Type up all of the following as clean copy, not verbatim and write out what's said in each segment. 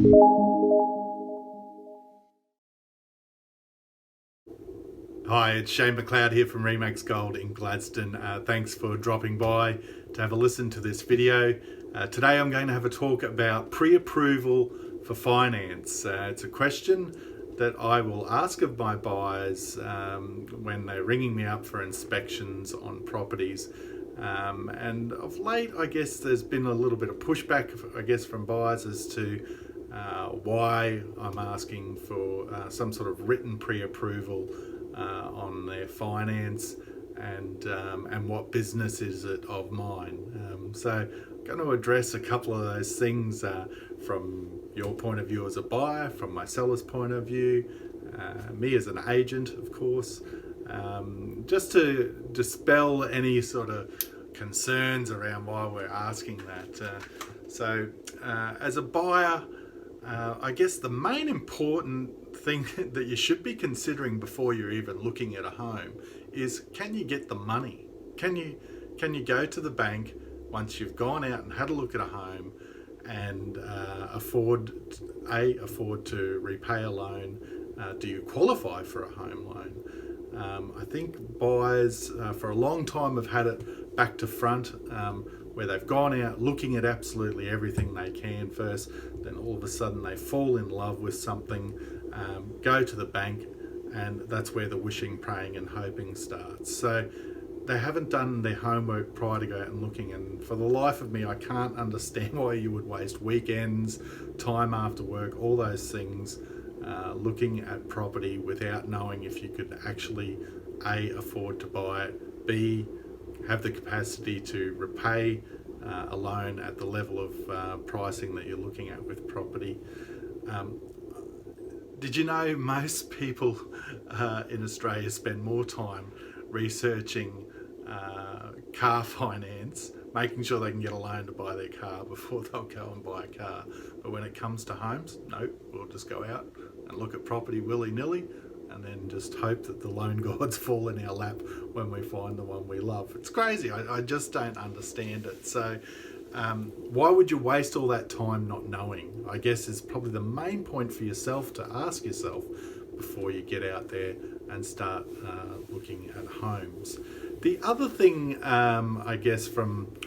Hi, it's Shane McLeod here from Remax Gold in Gladstone. Thanks for dropping by to have a listen to this video. Today I'm going to have a talk about pre-approval for finance. It's a question that I will ask of my buyers when they're ringing me up for inspections on properties. And of late, I guess there's been a little bit of pushback, from buyers as to why I'm asking for some sort of written pre-approval on their finance and what business is it of mine. So I'm going to address a couple of those things from your point of view as a buyer, from my seller's point of view, me as an agent, of course, just to dispel any sort of concerns around why we're asking that. So as a buyer, I guess the main important thing that you should be considering before you're even looking at a home is, can you get the money? Can you go to the bank once you've gone out and had a look at a home and afford to repay a loan? Do you qualify for a home loan? I think buyers for a long time have had it back to front, where they've gone out looking at absolutely everything they can first, then all of a sudden they fall in love with something, go to the bank, and that's where the wishing, praying and hoping starts. So they haven't done their homework prior to go out and looking, and for the life of me I can't understand why you would waste weekends, time after work, all those things, looking at property without knowing if you could actually A, afford to buy it, B, have the capacity to repay a loan at the level of pricing that you're looking at with property. Did you know most people in Australia spend more time researching car finance, making sure they can get a loan to buy their car before they'll go and buy a car? But when it comes to homes, no, we'll just go out and look at property willy-nilly and then just hope that the loan gods fall in our lap when we find the one we love. It's crazy. I just don't understand it. So why would you waste all that time not knowing? I guess is probably the main point for yourself to ask yourself before you get out there and start looking at homes. The other thing, I guess, from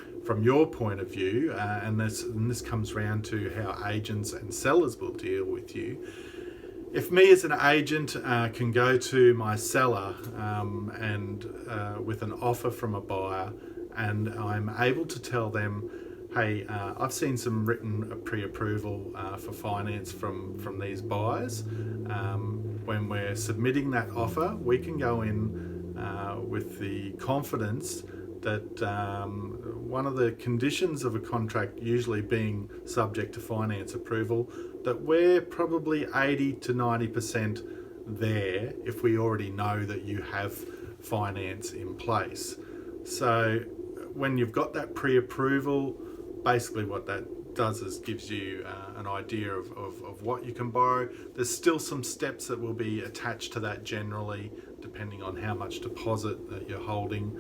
your point of view, and this comes round to how agents and sellers will deal with you. If me as an agent can go to my seller and with an offer from a buyer, and I'm able to tell them, hey, I've seen some written pre-approval for finance from these buyers. When we're submitting that offer, we can go in with the confidence that one of the conditions of a contract usually being subject to finance approval, that we're probably 80 to 90% there if we already know that you have finance in place. So when you've got that pre-approval, basically what that does is gives you an idea of what you can borrow. There's still some steps that will be attached to that generally, depending on how much deposit that you're holding,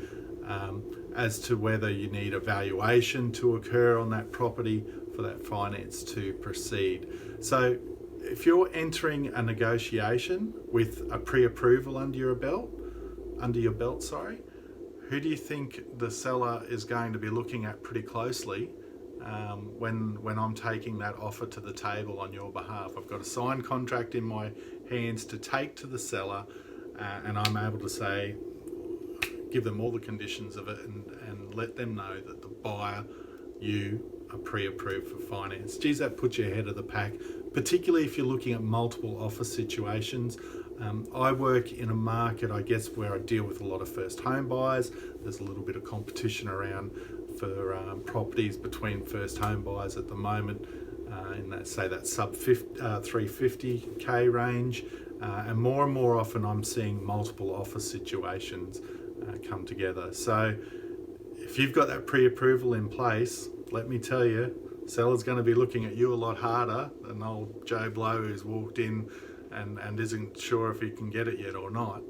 as to whether you need a valuation to occur on that property for that finance to proceed. So if you're entering a negotiation with a pre-approval under your belt, who do you think the seller is going to be looking at pretty closely when I'm taking that offer to the table on your behalf? I've got a signed contract in my hands to take to the seller, and I'm able to say, give them all the conditions of it and let them know that the buyer, you, are pre-approved for finance. Geez, that puts you ahead of the pack, particularly if you're looking at multiple offer situations. I work in a market, I guess, where I deal with a lot of first home buyers. There's a little bit of competition around for properties between first home buyers at the moment in that sub 350k range, and more often I'm seeing multiple offer situations come together. So if you've got that pre-approval in place, let me tell you, seller's going to be looking at you a lot harder than old Joe Blow who's walked in and isn't sure if he can get it yet or not.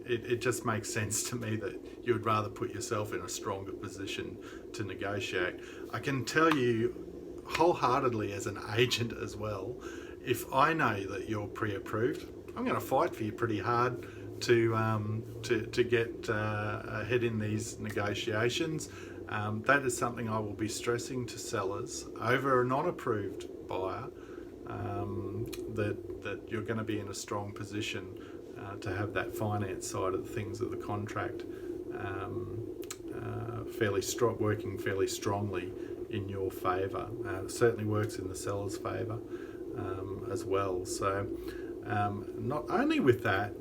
It just makes sense to me that you would rather put yourself in a stronger position to negotiate. I can tell you wholeheartedly as an agent as well. If I know that you're pre-approved, I'm going to fight for you pretty hard to get ahead in these negotiations. That is something I will be stressing to sellers over a non-approved buyer, that you're going to be in a strong position to have that finance side of the things of the contract working fairly strongly in your favour. Certainly works in the seller's favour as well. So not only with that,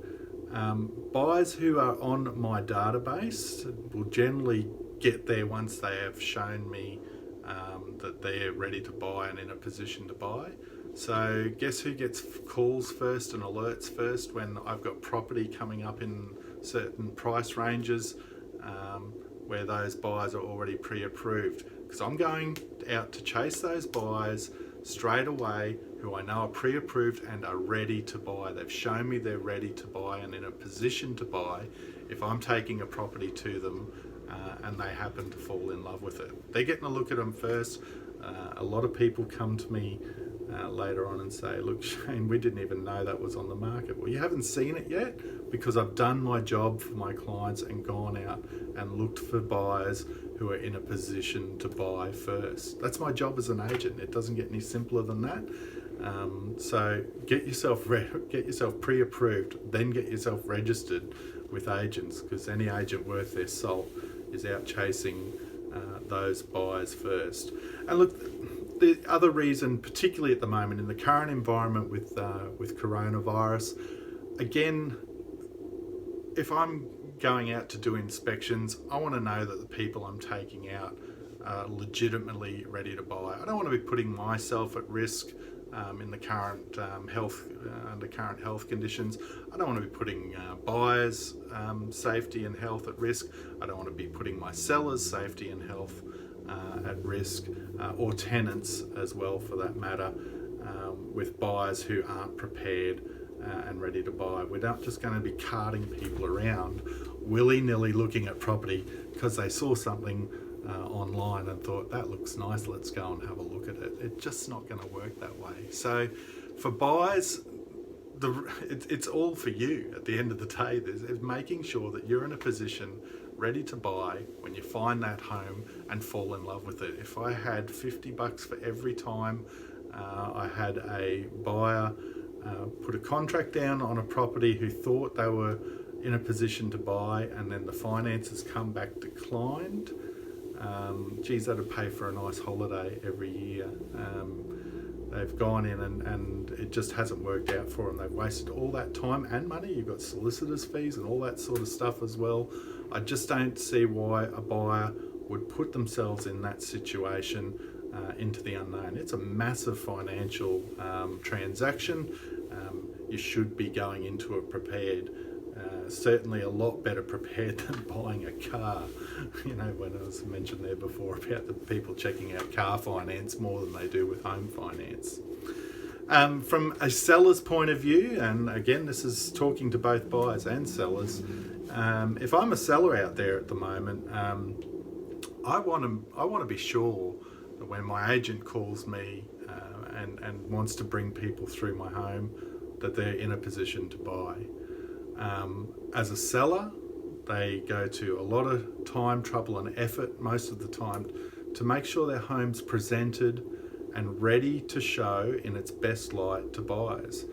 buyers who are on my database will generally get there once they have shown me that they're ready to buy and in a position to buy. So guess who gets calls first and alerts first when I've got property coming up in certain price ranges where those buyers are already pre-approved? Because I'm going out to chase those buyers straight away who I know are pre-approved and are ready to buy. They've shown me they're ready to buy and in a position to buy if I'm taking a property to them and they happen to fall in love with it. They're getting a look at them first. A lot of people come to me later on and say, look, Shane, we didn't even know that was on the market. Well, you haven't seen it yet because I've done my job for my clients and gone out and looked for buyers who are in a position to buy first. That's my job as an agent. It doesn't get any simpler than that. So get yourself pre-approved, then get yourself registered with agents, because any agent worth their salt is out chasing those buyers first. And look, the other reason, particularly at the moment in the current environment with coronavirus, again, if I'm going out to do inspections, I want to know that the people I'm taking out are legitimately ready to buy. I don't want to be putting myself at risk in the current under current health conditions. I don't want to be putting buyers' safety and health at risk. I don't want to be putting my sellers' safety and health at risk, or tenants as well for that matter, with buyers who aren't prepared and ready to buy. We're not just going to be carting people around willy-nilly looking at property because they saw something online and thought, that looks nice, let's go and have a look at it. It's just not going to work that way. So for buyers, it's all for you at the end of the day. It's making sure that you're in a position ready to buy when you find that home and fall in love with it. If I had $50 for every time I had a buyer put a contract down on a property who thought they were in a position to buy and then the finances come back declined, geez, that'd pay for a nice holiday every year. They've gone in and it just hasn't worked out for them. They've wasted all that time and money. You've got solicitors' fees and all that sort of stuff as well. I just don't see why a buyer would put themselves in that situation into the unknown. It's a massive financial transaction. You should be going into it prepared. Certainly a lot better prepared than buying a car. You know, when I was mentioned there before about the people checking out car finance more than they do with home finance. From a seller's point of view, and again, this is talking to both buyers and sellers, if I'm a seller out there at the moment, I want to be sure that when my agent calls me and wants to bring people through my home, that they're in a position to buy. As a seller, they go to a lot of time, trouble and effort most of the time to make sure their home's presented and ready to show in its best light to buyers.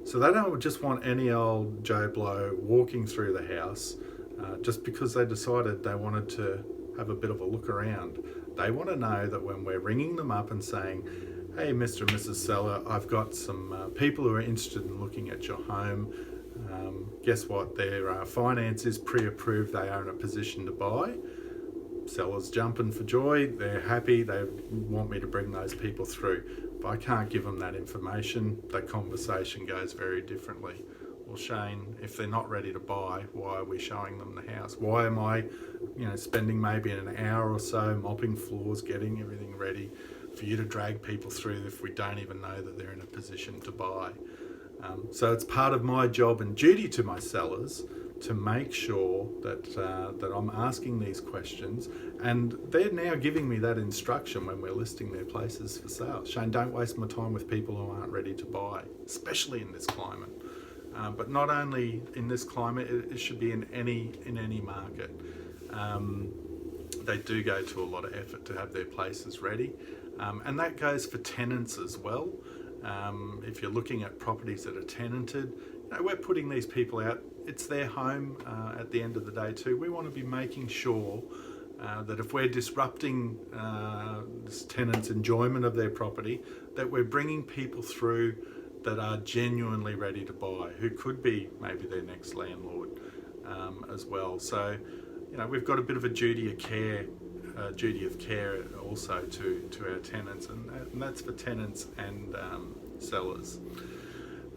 So they don't just want any old Joe Blow walking through the house just because they decided they wanted to have a bit of a look around. They want to know that when we're ringing them up and saying, hey, Mr. and Mrs. Seller, I've got some people who are interested in looking at your home. Guess what? Their finance is pre-approved. They are in a position to buy. Sellers jumping for joy. They're happy. They want me to bring those people through. If I can't give them that information, that conversation goes very differently. Well, Shane, if they're not ready to buy, why are we showing them the house? Why am I, spending maybe an hour or so mopping floors, getting everything ready for you to drag people through if we don't even know that they're in a position to buy? So it's part of my job and duty to my sellers to make sure that that I'm asking these questions, and they're now giving me that instruction when we're listing their places for sale. Shane, don't waste my time with people who aren't ready to buy, especially in this climate. But not only in this climate, it should be in any market. They do go to a lot of effort to have their places ready, and that goes for tenants as well. If you're looking at properties that are tenanted, we're putting these people out. It's their home at the end of the day too. We want to be making sure that if we're disrupting this tenant's enjoyment of their property, that we're bringing people through that are genuinely ready to buy, who could be maybe their next landlord as well. So, we've got a bit of a duty of care also to our tenants, and that's for tenants and sellers.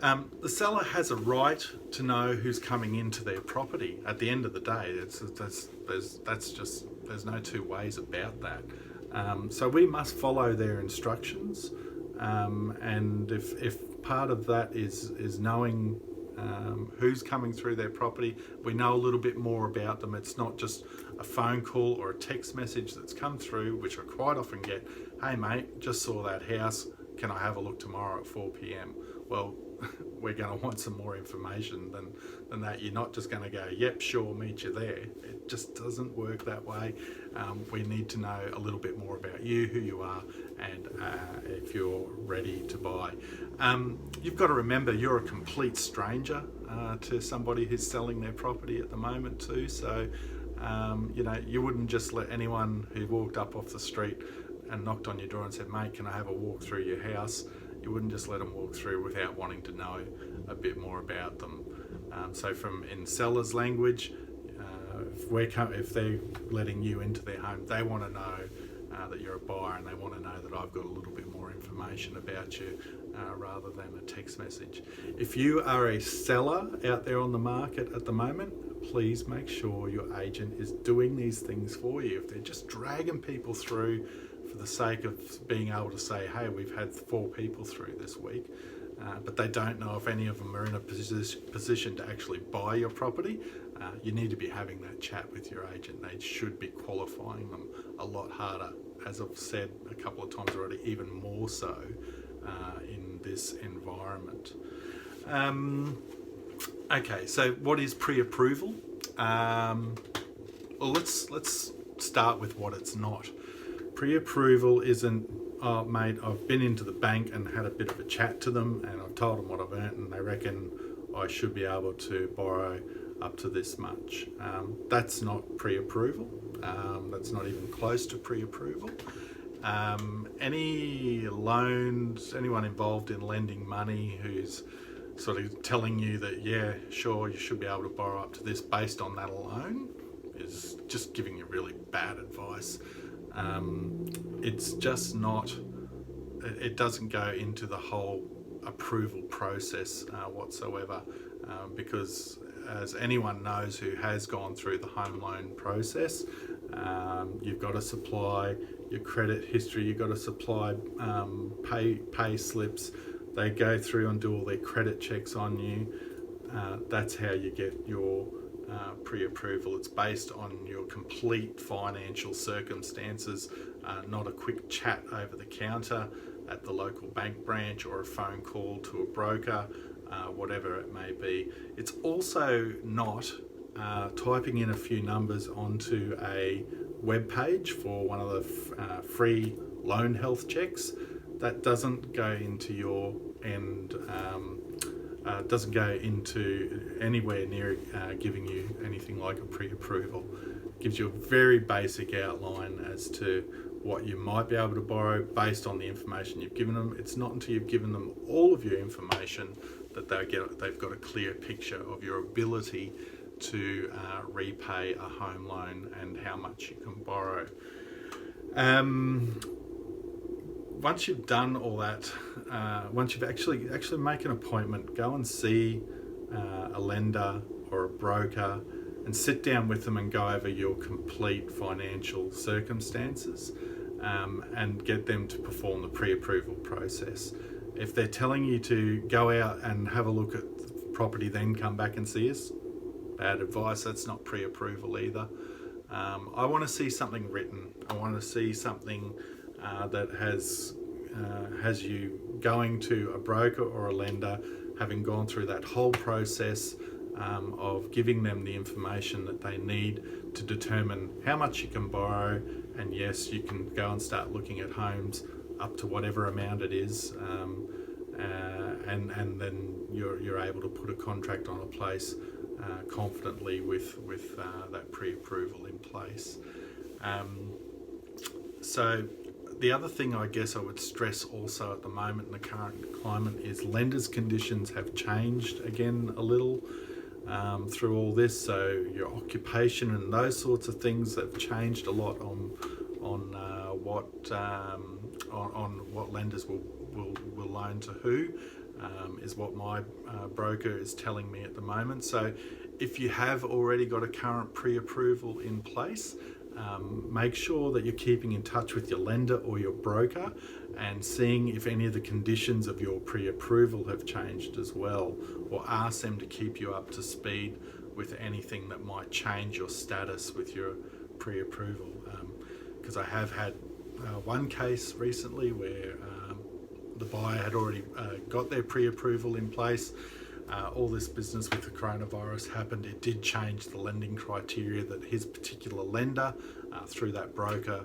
The seller has a right to know who's coming into their property. At the end of the day, there's no two ways about that. So we must follow their instructions, and if part of that is knowing who's coming through their property, we know a little bit more about them. It's not just a phone call or a text message that's come through, which I quite often get. Hey mate, just saw that house, can I have a look tomorrow at 4 p.m? Well, we're going to want some more information than that. You're not just going to go, yep, sure, meet you there. It just doesn't work that way. We need to know a little bit more about you, who you are, and if you're ready to buy. You've got to remember you're a complete stranger to somebody who's selling their property at the moment too. So, you wouldn't just let anyone who walked up off the street and knocked on your door and said, mate, can I have a walk through your house? You wouldn't just let them walk through without wanting to know a bit more about them. So in seller's language, if they're letting you into their home, they want to know that you're a buyer, and they want to know that I've got a little bit more information about you rather than a text message. If you are a seller out there on the market at the moment, please make sure your agent is doing these things for you. If they're just dragging people through for the sake of being able to say, hey, we've had 4 people through this week, but they don't know if any of them are in a position to actually buy your property, you need to be having that chat with your agent. They should be qualifying them a lot harder, as I've said a couple of times already, even more so in this environment. Okay, so what is pre-approval? Well, let's start with what it's not. Pre-approval isn't, oh mate, I've been into the bank and had a bit of a chat to them and I've told them what I've earned and they reckon I should be able to borrow up to this much. That's not pre-approval. That's not even close to pre-approval. Any loans, anyone involved in lending money who's sort of telling you that, yeah, sure, you should be able to borrow up to this based on that alone, is just giving you really bad advice. It's just not, it doesn't go into the whole approval process whatsoever, because as anyone knows who has gone through the home loan process, you've got to supply your credit history, you've got to supply pay slips. They go through and do all their credit checks on you. That's how you get your pre-approval. It's based on your complete financial circumstances, not a quick chat over the counter at the local bank branch or a phone call to a broker, whatever it may be. It's also not typing in a few numbers onto a web page for one of the free loan health checks. That doesn't go into your end, doesn't go into anywhere near giving you anything like a pre-approval. It gives you a very basic outline as to what you might be able to borrow based on the information you've given them. It's not until you've given them all of your information that they've got a clear picture of your ability to repay a home loan and how much you can borrow. Once you've done all that, once you've actually make an appointment, go and see a lender or a broker and sit down with them and go over your complete financial circumstances and get them to perform the pre-approval process. If they're telling you to go out and have a look at the property, then come back and see us, bad advice. That's not pre-approval either. I want to see something written. I want to see something that has you going to a broker or a lender, having gone through that whole process of giving them the information that they need to determine how much you can borrow. And yes, you can go and start looking at homes up to whatever amount it is, and then you're able to put a contract on a place confidently with that pre-approval in place. So the other thing I guess I would stress also at the moment in the current climate is lenders' conditions have changed again a little through all this. So your occupation and those sorts of things have changed a lot on what lenders will loan to who, is what my broker is telling me at the moment. So if you have already got a current pre-approval in place, make sure that you're keeping in touch with your lender or your broker and seeing if any of the conditions of your pre-approval have changed as well, or ask them to keep you up to speed with anything that might change your status with your pre-approval. Because I have had one case recently where the buyer had already got their pre-approval in place. All this business with the coronavirus happened. It did change the lending criteria that his particular lender through that broker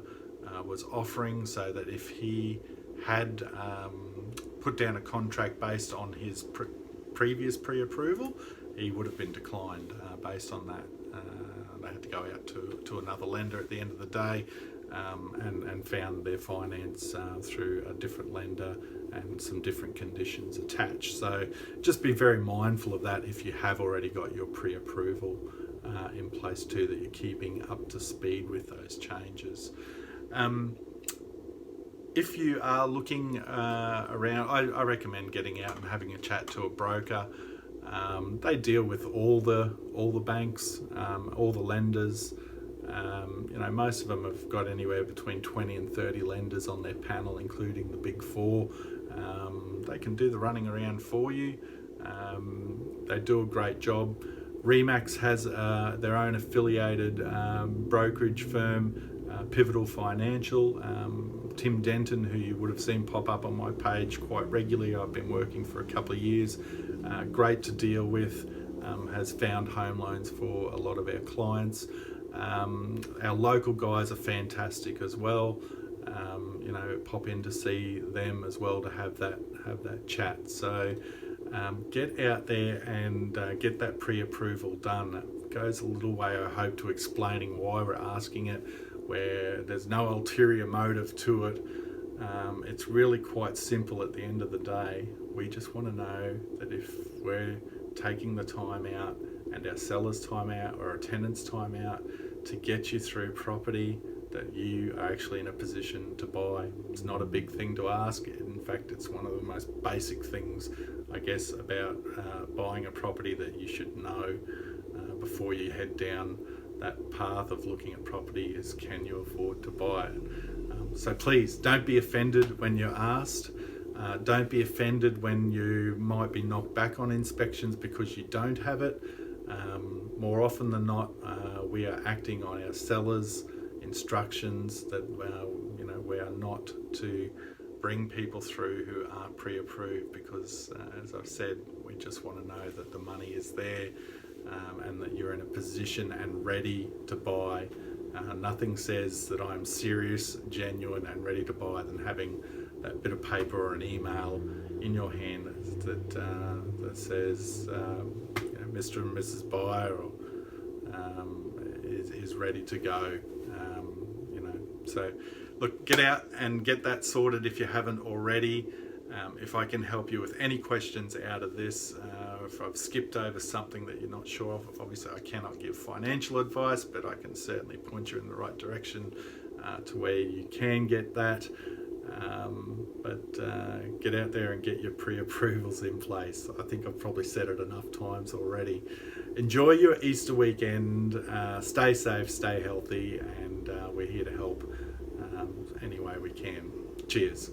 was offering, so that if he had put down a contract based on his previous pre-approval, he would have been declined based on that. They had to go out to another lender at the end of the day, and found their finance through a different lender and some different conditions attached. So just be very mindful of that if you have already got your pre-approval in place too, that you're keeping up to speed with those changes. If you are looking around, I recommend getting out and having a chat to a broker. They deal with all the banks, all the lenders. Most of them have got anywhere between 20 and 30 lenders on their panel, including the big four. They can do the running around for you. They do a great job. Remax has their own affiliated brokerage firm, Pivotal Financial. Tim Denton, who you would have seen pop up on my page quite regularly, I've been working for a couple of years. Great to deal with, has found home loans for a lot of our clients. Our local guys are fantastic as well. Pop in to see them as well to have that chat. So get out there and get that pre-approval done. It goes a little way, I hope, to explaining why we're asking it, where there's no ulterior motive to it. It's really quite simple at the end of the day. We just want to know that if we're taking the time out, and our seller's time out or our tenant's time out, to get you through property, that you are actually in a position to buy. It's not a big thing to ask. In fact, it's one of the most basic things, I guess, about buying a property that you should know before you head down that path of looking at property is, can you afford to buy it? So please don't be offended when you're asked. Don't be offended when you might be knocked back on inspections because you don't have it. More often than not, we are acting on our sellers' instructions that we are not to bring people through who aren't pre-approved, because as I've said, we just want to know that the money is there, and that you're in a position and ready to buy. Nothing says that I'm serious, genuine and ready to buy than having that bit of paper or an email in your hand that says Mr. and Mrs. Buyer is ready to go. So look, get out and get that sorted if you haven't already. If I can help you with any questions out of this, if I've skipped over something that you're not sure of, obviously I cannot give financial advice, but I can certainly point you in the right direction to where you can get that. But get out there and get your pre-approvals in place. I think I've probably said it enough times already. Enjoy your Easter weekend, stay safe, stay healthy, and we're here to help any way we can. Cheers.